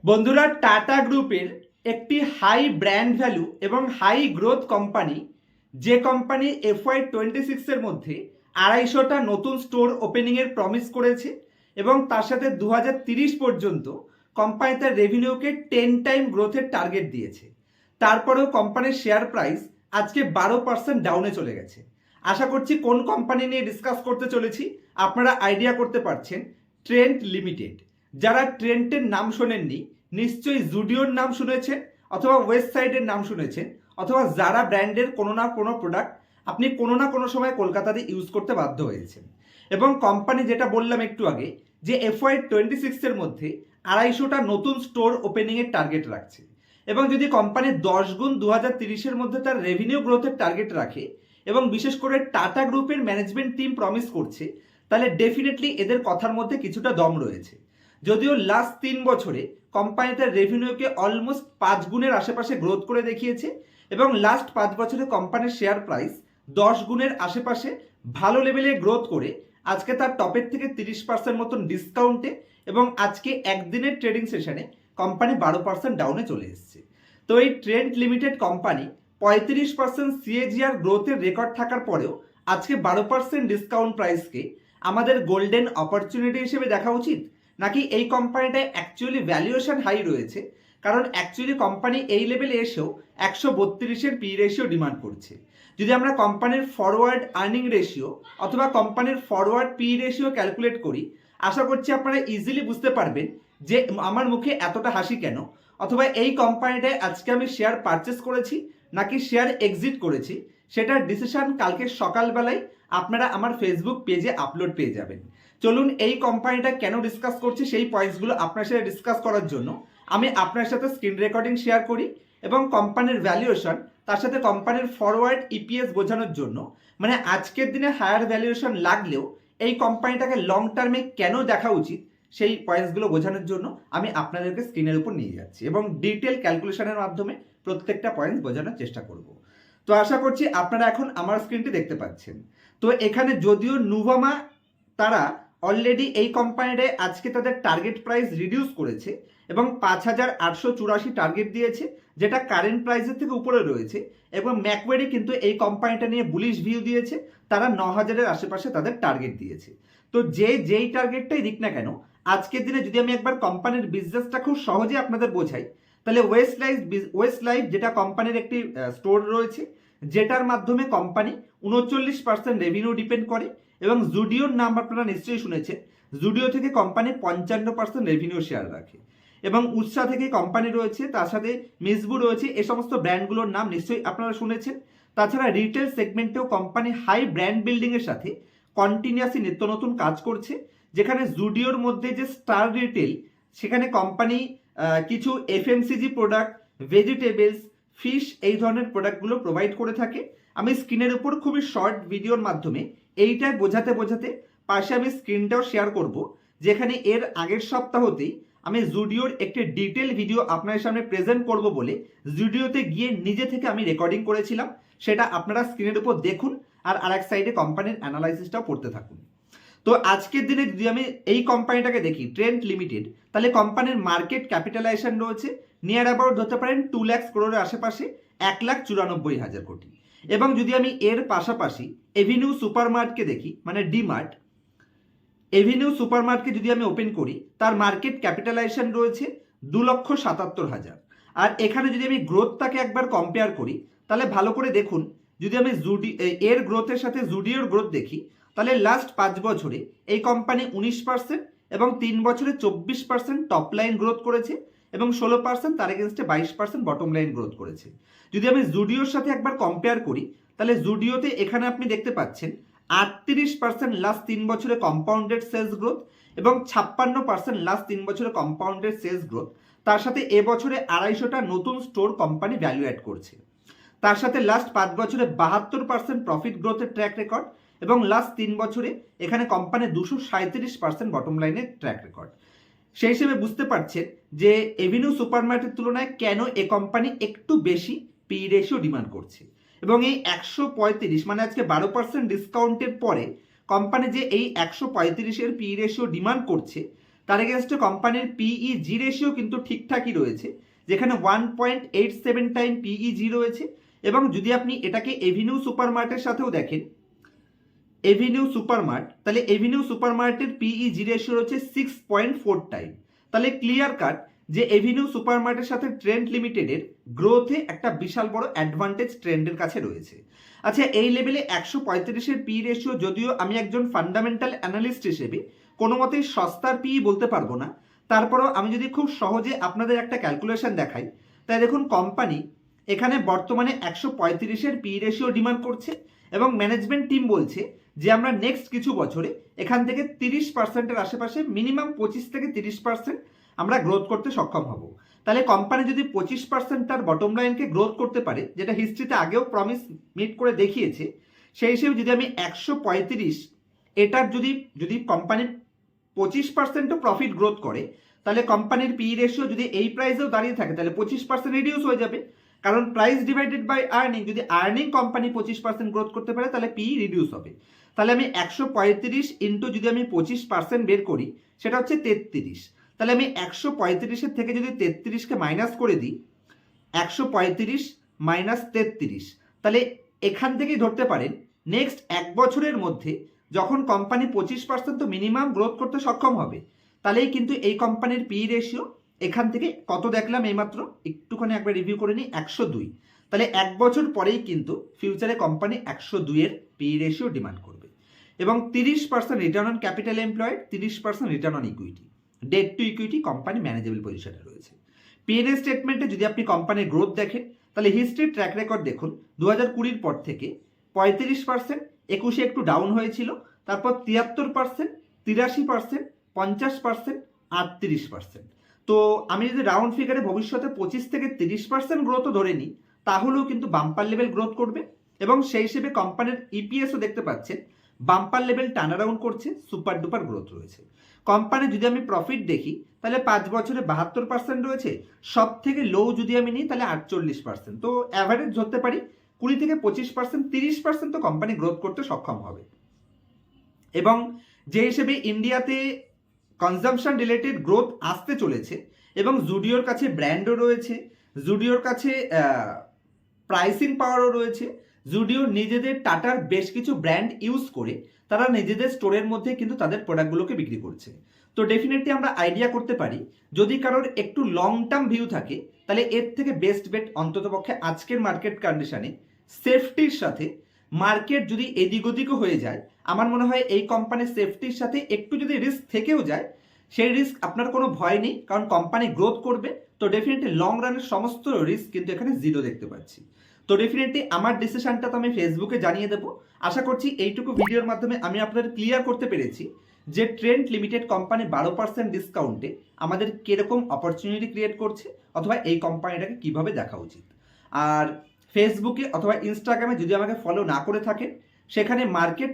বন্ধুরা, টাটা গ্রুপের একটি হাই ব্র্যান্ড ভ্যালু এবং হাই গ্রোথ কোম্পানি, যে কোম্পানি FY26-এর মধ্যে 250টা নতুন স্টোর ওপেনিংয়ের প্রমিস করেছে এবং তার সাথে 2030 পর্যন্ত কোম্পানি তার রেভিনিউকে 10 টাইম গ্রোথের টার্গেট দিয়েছে। তারপরেও কোম্পানির শেয়ার প্রাইস আজকে 12% ডাউনে চলে গেছে। আশা করছি কোন কোম্পানি নিয়ে ডিসকাস করতে চলেছি আপনারা আইডিয়া করতে পারছেন। Trent limited. যারা ট্রেন্টের নাম শোনেননি, নিশ্চয়ই জুডিওর নাম শুনেছেন, অথবা ওয়েস্ট সাইডের নাম শুনেছেন, অথবা যারা ব্র্যান্ডের কোনো না কোনো প্রোডাক্ট আপনি কোনো না কোনো সময় কলকাতাতে ইউজ করতে বাধ্য হয়েছেন। এবং কোম্পানি যেটা বললাম একটু আগে, যে FY26-এর মধ্যে 250টা নতুন স্টোর ওপেনিংয়ের টার্গেট রাখছে। এবং যদি কোম্পানি 10 গুণ 2030-এর মধ্যে তার রেভিনিউ গ্রোথের টার্গেট রাখে এবং বিশেষ করে টাটা গ্রুপের ম্যানেজমেন্ট টিম প্রমিস করছে, তাহলে ডেফিনেটলি এদের কথার মধ্যে কিছুটা দম রয়েছে। যদিও লাস্ট 3 বছরে কোম্পানি তার রেভিনিউকে অলমোস্ট 5 গুণের আশেপাশে গ্রোথ করে দেখিয়েছে এবং লাস্ট 5 বছরে কোম্পানির শেয়ার প্রাইস 10 গুণের আশেপাশে ভালো লেভেলে গ্রোথ করে আজকে তার টপের থেকে 30% মতন ডিসকাউন্টে এবং আজকে একদিনের ট্রেডিং সেশনে কোম্পানি 12% ডাউনে চলে এসেছে। তো এই ট্রেন্ট লিমিটেড কোম্পানি 35% CAGR গ্রোথের রেকর্ড থাকার পরেও আজকে 12% ডিসকাউন্ট প্রাইসকে আমাদের গোল্ডেন অপরচুনিটি হিসেবে দেখা উচিত, নাকি এই কোম্পানিটায় অ্যাকচুয়ালি ভ্যালুয়েশন হাই রয়েছে? কারণ অ্যাকচুয়ালি কোম্পানি এই লেভেলে এসেও 132-এর পি রেশিও ডিমান্ড করছে। যদি আমরা কোম্পানির ফরওয়ার্ড আর্নিং রেশিও অথবা কোম্পানির ফরওয়ার্ড পি রেশিও ক্যালকুলেট করি, আশা করছি আপনারা ইজিলি বুঝতে পারবেন যে আমার মুখে এতটা হাসি কেন, অথবা এই কোম্পানিটায় আজকে আমি শেয়ার পারচেস করেছি নাকি শেয়ার এক্সিট করেছি, সেটার ডিসিশন কালকে সকালবেলায় আপনারা আমার ফেসবুক পেজে আপলোড পেয়ে যাবেন। চলুন এই কোম্পানিটা কেন ডিসকাস করছি সেই পয়েন্টসগুলো আপনার সাথে ডিসকাস করার জন্য আমি আপনার সাথে স্ক্রিন রেকর্ডিং শেয়ার করি এবং কোম্পানির ভ্যালুয়েশন তার সাথে কোম্পানির ফরওয়ার্ড ইপিএস বোঝানোর জন্য, মানে আজকের দিনে হায়ার ভ্যালুয়েশন লাগলেও এই কোম্পানিটাকে লং টার্মে কেন দেখা উচিত সেই পয়েন্টসগুলো বোঝানোর জন্য আমি আপনাদেরকে স্ক্রিনের উপর নিয়ে যাচ্ছি এবং ডিটেল ক্যালকুলেশনের মাধ্যমে প্রত্যেকটা পয়েন্টস বোঝানোর চেষ্টা করব। তো আশা করছি আপনারা এখন আমার স্ক্রিনটি দেখতে পাচ্ছেন। তো এখানে যদিও নুভামা তারা অলরেডি এই কোম্পানিটায় আজকে তাদের টার্গেট প্রাইস রিডিউস করেছে এবং 5884 টার্গেট দিয়েছে, যেটা কারেন্ট প্রাইসের থেকে উপরে রয়েছে। এবং ম্যাকওয়েরি কিন্তু এই কোম্পানিটা নিয়ে বুলিশ ভিউ দিয়েছে, তারা 9000-এর আশেপাশে তাদের টার্গেট দিয়েছে। তো যেই টার্গেটটাই দিক না কেন, আজকের দিনে যদি আমি একবার কোম্পানির বিজনেসটা খুব সহজে আপনাদের বোঝাই, তাহলে ওয়েস্ট লাইফ যেটা কোম্পানির একটি স্টোর রয়েছে, যেটার মাধ্যমে কোম্পানি 39% রেভিনিউ ডিপেন্ড করে। এবং জুডিওর নাম আপনারা নিশ্চয়ই শুনেছেন, জুডিও থেকে কোম্পানি 55% রেভিনিউ শেয়ার রাখে। এবং উৎসা থেকে কোম্পানি রয়েছে, তার সাথে মিসবু রয়েছে, এই সমস্ত ব্র্যান্ডগুলোর নাম নিশ্চয়ই আপনারা শুনেছেন। তাছাড়া রিটেল সেগমেন্টেও কোম্পানি হাই ব্র্যান্ড বিল্ডিংয়ের সাথে কন্টিনিউয়াসলি নিত্য নতুন কাজ করছে, যেখানে জুডিওর মধ্যে যে স্টার রিটেল, সেখানে কোম্পানি কিছু এফএমসিজি প্রোডাক্ট, ভেজিটেবলস, ফিশ এই ধরনের প্রোডাক্টগুলো প্রোভাইড করে থাকে। আমি স্ক্রিনের উপর খুবই শর্ট ভিডিওর মাধ্যমে এইটা বোঝাতে বোঝাতে পাশে আমি স্ক্রিনটাও শেয়ার করব, যেখানে এর আগের সপ্তাহতেই আমি জুডিওর একটি ডিটেল ভিডিও আপনাদের সামনে প্রেজেন্ট করব বলে জুডিওতে গিয়ে নিজে থেকে আমি রেকর্ডিং করেছিলাম। সেটা আপনারা স্ক্রিনের উপর দেখুন আর আরেক সাইডে কোম্পানির অ্যানালাইসিসটাও পড়তে থাকুন। তো আজকের দিনে যদি আমি এই কোম্পানিটাকে দেখি ট্রেন্ট লিমিটেড, তাহলে কোম্পানির মার্কেট ক্যাপিটালাইজেশন রয়েছে নিয়ার অ্যাবাউট ধরতে পারেন 2 লাখ করোড়ের আশেপাশে, 1,94,000 কোটি। এবং যদি আমি এর পাশাপাশি এভিনিউ সুপারমার্টকে দেখি, মানে ডিমার্ট, এভিনিউ সুপারমার্টকে যদি আমি ওপেন করি, তার মার্কেট ক্যাপিটালাইজেশন রয়েছে 2,77,000। আর এখানে যদি আমি গ্রোথটাকে একবার কম্পেয়ার করি, তাহলে ভালো করে দেখুন, যদি আমি এর গ্রোথের সাথে জুডিওর গ্রোথ দেখি, তাহলে লাস্ট 5 বছরে এই কোম্পানি 19% এবং 3 বছরে 24% টপ লাইন গ্রোথ করেছে এবং 16% তার এগেনস্টে 22% বটম লাইন গ্রোথ করেছে। যদি আমি জুডিওর সাথে একবার কম্পেয়ার করি, তাহলে জুডিওতে এখানে আপনি দেখতে পাচ্ছেন 38% লাস্ট 3 বছরে কম্পাউন্ডেড সেলস গ্রোথ এবং 56% লাস্ট 3 বছরে কম্পাউন্ডেড সেলস গ্রোথ। তার সাথে এবছরে 250টা নতুন স্টোর কোম্পানি ভ্যালু অ্যাড করছে। তার সাথে লাস্ট 5 বছরে 72% প্রফিট গ্রোথের ট্র্যাক রেকর্ড এবং লাস্ট 3 বছরে এখানে কোম্পানি 237% বটম লাইনের ট্র্যাক রেকর্ড। সেই হিসেবে বুঝতে পারছেন যে এভিনিউ সুপারমার্কেটের তুলনায় কেন এ কোম্পানি একটু বেশি পি রেশিও ডিমান্ড করছে। এবং এই 135 মানে আজকে 12% ডিসকাউন্টের পরে কোম্পানি যে এই 135-এর পি রেশিও ডিমান্ড করছে, তার এগেনস্টে কোম্পানির পিইজি রেশিও কিন্তু ঠিকঠাকই রয়েছে, যেখানে 1.87 টাইম পিইজি রয়েছে। এবং যদি আপনি এটাকে এভিনিউ সুপারমার্টের সাথেও দেখেন, এভিনিউ সুপারমার্ট, তাহলে এভিনিউ সুপারমার্টের পিইজি রেশিও রয়েছে 6.4 টাইম। তাহলে ক্লিয়ার কাট যে এভিনিউ সুপারমার্টের সাথে ট্রেন্ড লিমিটেডের গ্রোথে একটা বিশাল বড় অ্যাডভান্টেজ ট্রেন্ডের কাছে রয়েছে। আচ্ছা, এই লেভেলে 135-এর পি রেশিও, যদিও আমি একজন ফান্ডামেন্টাল অ্যানালিস্ট হিসেবে কোনো মতেই সস্তার পি বলতে পারবো না, তারপরেও আমি যদি খুব সহজে আপনাদের একটা ক্যালকুলেশন দেখাই, তাই দেখুন কোম্পানি এখানে বর্তমানে 135-এর পি রেশিও ডিমান্ড করছে এবং ম্যানেজমেন্ট টিম বলছে যে আমরা নেক্সট কিছু বছরে এখান থেকে 30%-এর আশেপাশে, মিনিমাম 25 থেকে 30% আমরা গ্রোথ করতে সক্ষম হব। তাহলে কোম্পানি যদি 25% তার বটম লাইনকে গ্রোথ করতে পারে, যেটা হিস্ট্রিতে আগেও প্রমিস মিট করে দেখিয়েছে, সেই হিসেবে যদি আমি 135 এটার যদি কোম্পানি 25%ও প্রফিট গ্রোথ করে, তাহলে কোম্পানির পি রেশিও যদি এই প্রাইসেও দাঁড়িয়ে থাকে, তাহলে 25% রিডিউস হয়ে যাবে। কারণ প্রাইস ডিভাইডেড বাই আর্নিং, যদি আর্নিং কোম্পানি 25% গ্রোথ করতে পারে তাহলে পি রিডিউস হবে। তাহলে আমি 135 ইন্টু যদি আমি 25% বের করি, সেটা হচ্ছে 33। তাহলে আমি 135-এর থেকে যদি 33-কে মাইনাস করে দিই, 135 মাইনাস 33, তাহলে এখান থেকেই ধরতে পারেন নেক্সট 1 বছরের মধ্যে যখন কোম্পানি 25% তো মিনিমাম গ্রোথ করতে সক্ষম হবে, তাহলেই কিন্তু এই কোম্পানির পি রেশিও এখান থেকে কত দেখলাম এইমাত্র, একটুখানি একবার রিভিউ করে নিই, 102। তাহলে 1 বছর পরেই কিন্তু ফিউচারে কোম্পানি 102-এর পি রেশিও ডিমান্ড করবে এবং 30% return on capital employed, 30% return on equity, debt to equity company manageable পজিশনে রয়েছে। পিএনএল স্টেটমেন্টে যদি আপনি কোম্পানির গ্রোথ দেখেন, তাহলে হিস্ট্রির ট্র্যাক রেকর্ড দেখুন, 2020-র পর থেকে 35%, 21-এ একটু ডাউন হয়েছিল, তারপর 73%, 83%, 50%, 38%। তো আমি যদি রাউন্ড ফিগারে ভবিষ্যতে 25 থেকে 30% গ্রোথও ধরে নিই, তাহলেও কিন্তু বাম্পার লেভেল গ্রোথ করবে এবং সেই হিসেবে কোম্পানির ইপিএসও দেখতে পাচ্ছেন বাম্পার লেভেল টার্ন অ্যারাউন্ড করছে, সুপার ডুপার গ্রোথ রয়েছে। কোম্পানি যদি আমি প্রফিট দেখি, তাহলে 5 বছরে 72% রয়েছে, সব থেকে লো যদি আমি নিই তাহলে 48%। তো অ্যাভারেজ ধরতে পারি 20 থেকে 25%, 30% তো কোম্পানি গ্রোথ করতে সক্ষম হবে। এবং যে হিসেবে ইন্ডিয়াতে কনজাম্পশন রিলেটেড গ্রোথ আসতে চলেছে এবং জুডিওর কাছে ব্র্যান্ডও রয়েছে, জুডিওর কাছে প্রাইসিং পাওয়ারও রয়েছে, জুডিও নিজেদের টাটার বেশ কিছু ব্র্যান্ড ইউজ করে তারা নিজেদের স্টোরের মধ্যে কিন্তু তাদের প্রোডাক্টগুলোকে বিক্রি করছে। তো ডেফিনেটলি আমরা আইডিয়া করতে পারি, যদি কারোর একটু লং টার্ম ভিউ থাকে, তাহলে এর থেকে বেস্ট বেট অন্ততপক্ষে আজকের মার্কেট কন্ডিশনে সেফটির সাথে, মার্কেট যদি এদিক ওদিকও হয়ে যায়, আমার মনে হয় এই কোম্পানির সেফটির সাথে একটু যদি রিস্ক থেকেও যায়, সেই রিস্ক আপনার কোনো ভয় নেই, কারণ কোম্পানি গ্রোথ করবে। তো ডেফিনেটলি লং রানের সমস্ত রিস্ক কিন্তু এখানে জিরো দেখতে পাচ্ছি। তো ডেফিনেটলি আমার ডিসিশনটা তো আমি ফেসবুকে জানিয়ে দেবো। আশা করছি এইটুকু ভিডিওর মাধ্যমে আমি আপনাদের ক্লিয়ার করতে পেরেছি যে ট্রেন্ড লিমিটেড কোম্পানি 12% ডিসকাউন্টে আমাদের কিরকম অপরচুনিটি ক্রিয়েট করছে, অথবা এই কোম্পানিটাকে কিভাবে দেখা উচিত। আর ফেসবুকে অথবা ইনস্টাগ্রামে যদি আমাকে ফলো না করে থাকেন, সেখানে মার্কেট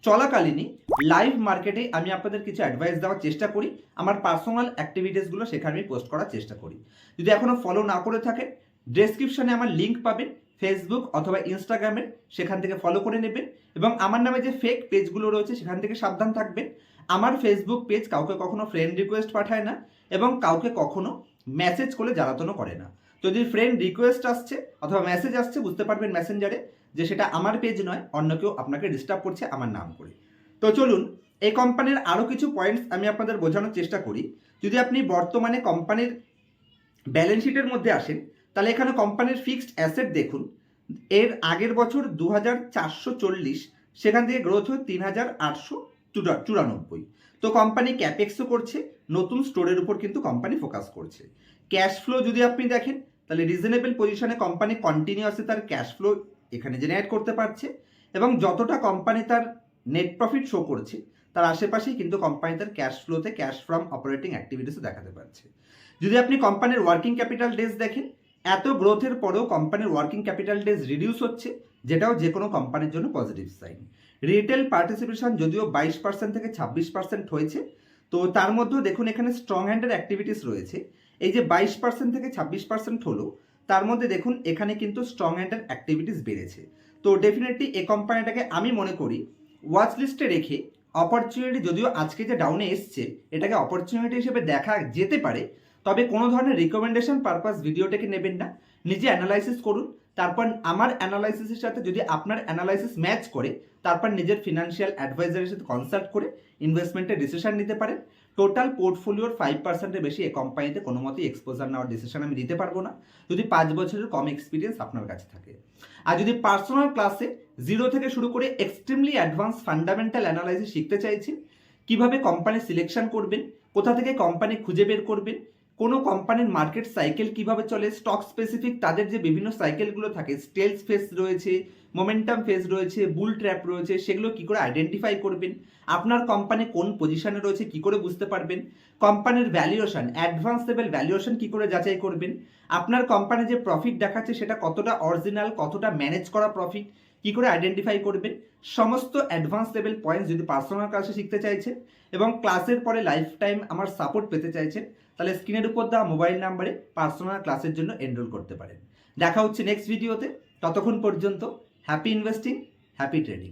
চলাকালীনই লাইভ মার্কেটে আমি আপনাদের কিছু অ্যাডভাইস দেওয়ার চেষ্টা করি, আমার পার্সোনাল অ্যাক্টিভিটিসগুলো সেখানে আমি পোস্ট করার চেষ্টা করি। যদি এখনও ফলো না করে থাকেন, ডেসক্রিপশনে আমার লিঙ্ক পাবেন ফেসবুক অথবা ইনস্টাগ্রামের, সেখান থেকে ফলো করে নেবেন এবং আমার নামে যে ফেক পেজগুলো রয়েছে সেখান থেকে সাবধান থাকবেন। আমার ফেসবুক পেজ কাউকে কখনো ফ্রেন্ড রিকোয়েস্ট পাঠায় না এবং কাউকে কখনো মেসেজ করে জ্বালাতনও করে না। যদি ফ্রেন্ড রিকোয়েস্ট আসছে অথবা মেসেজ আসছে, বুঝতে পারবেন মেসেঞ্জারে যে সেটা আমার পেজ নয়, অন্য কেউ আপনাকে ডিস্টার্ব করছে আমার নাম করে। তো চলুন এই কোম্পানির আরও কিছু পয়েন্টস আমি আপনাদের বোঝানোর চেষ্টা করি। যদি আপনি বর্তমানে কোম্পানির ব্যালেন্স শিটের মধ্যে আসেন, তাহলে এখানে কোম্পানির ফিক্সড অ্যাসেট দেখুন, এর আগের বছর 2440, সেখান থেকে গ্রোথ হয় 3894। তো কোম্পানি ক্যাপেক্সও করছে, নতুন স্টোরের উপর কিন্তু কোম্পানি ফোকাস করছে। ক্যাশ ফ্লো যদি আপনি দেখেন, তাহলে রিজনেবল পজিশনে কোম্পানি কন্টিনিউয়াসলি তার ক্যাশ ফ্লো এখানে জেনারেট করতে পারছে এবং যতটা কোম্পানি তার নেট প্রফিট শো করছে, তার আশেপাশেই কিন্তু কোম্পানি তার ক্যাশ ফ্লোতে ক্যাশ ফ্রম অপারেটিং অ্যাক্টিভিটিসও দেখাতে পারছে। যদি আপনি কোম্পানির ওয়ার্কিং ক্যাপিটাল ডেজ দেখেন, এত গ্রোথের পরেও কোম্পানির ওয়ার্কিং ক্যাপিটাল ডেজ রিডিউস হচ্ছে, যেটাও যে কোনো কোম্পানির জন্য পজিটিভ সাইন। রিটেল পার্টিসিপেশন যদিও 22% থেকে 26% হয়েছে, তো তার মধ্যেও দেখুন এখানে স্ট্রং হ্যান্ডের অ্যাক্টিভিটিস রয়েছে। এই যে 22% থেকে 26% হলো, তার মধ্যে দেখুন এখানে কিন্তু স্ট্রং হ্যান্ডের অ্যাক্টিভিটিস বেড়েছে। তো ডেফিনেটলি এই কোম্পানিটাকে আমি মনে করি ওয়াচ লিস্টে রেখে অপরচুনিটি যদিও আজকে যে ডাউনে এসছে এটাকে অপরচুনিটি হিসেবে দেখা যেতে পারে, তবে কোনো ধরনের রিকমেন্ডেশন পারপাস ভিডিওটাকে নেবেন না, নিজে অ্যানালাইসিস করুন। তারপর আমার অ্যানালাইসিসের সাথে যদি আপনার অ্যানালাইসিস ম্যাচ করে তারপর নিজের ফিনান্সিয়াল অ্যাডভাইজারের সাথে কনসাল্ট করে ইনভেস্টমেন্টের ডিসিশন নিতে পারেন। টোটাল পোর্টফোলিওর 5%-এর বেশি এই কোম্পানিতে কোনো মতেই এক্সপোজার নেওয়ার ডিসিশন আমি দিতে পারবো না, যদি 5 বছরের কম এক্সপিরিয়েন্স আপনার কাছে থাকে। আর যদি পার্সোনাল ক্লাসে 0 থেকে শুরু করে এক্সট্রিমলি অ্যাডভান্স ফান্ডামেন্টাল অ্যানালাইসিস শিখতে চাইছেন, কিভাবে কোম্পানি সিলেকশন করবেন, কোথা থেকে কোম্পানি খুঁজে বের করবেন, কোনো কোম্পানির মার্কেট সাইকেল কিভাবে চলে, স্টক স্পেসিফিক তাদের যে বিভিন্ন সাইকেলগুলো থাকে, স্টেলস ফেজ রয়েছে, মোমেন্টাম ফেজ রয়েছে, বুল ট্র্যাপ রয়েছে, সেগুলো কি করে আইডেন্টিফাই করবেন, আপনার কোম্পানি কোন পজিশনে রয়েছে কি করে বুঝতে পারবেন, কোম্পানির ভ্যালুয়েশন, অ্যাডভান্স লেভেল ভ্যালুয়েশন কি করে যাচাই করবেন, আপনার কোম্পানি যে প্রফিট দেখাচ্ছে সেটা কতটা অরিজিনাল, কতটা ম্যানেজ করা প্রফিট কি করে আইডেন্টিফাই করবেন, সমস্ত অ্যাডভান্স লেভেল পয়েন্টস যদি পার্সোনাল ক্লাসে শিখতে চাইছেন এবং ক্লাসের পরে লাইফ টাইম আমার সাপোর্ট পেতে চাইছেন, তাহলে স্ক্রিনের উপর দেওয়া মোবাইল নাম্বারে পার্সোনাল ক্লাসের জন্য এনরোল করতে পারেন। দেখা হচ্ছে নেক্সট ভিডিওতে, ততক্ষণ পর্যন্ত হ্যাপি ইনভেস্টিং, হ্যাপি ট্রেডিং।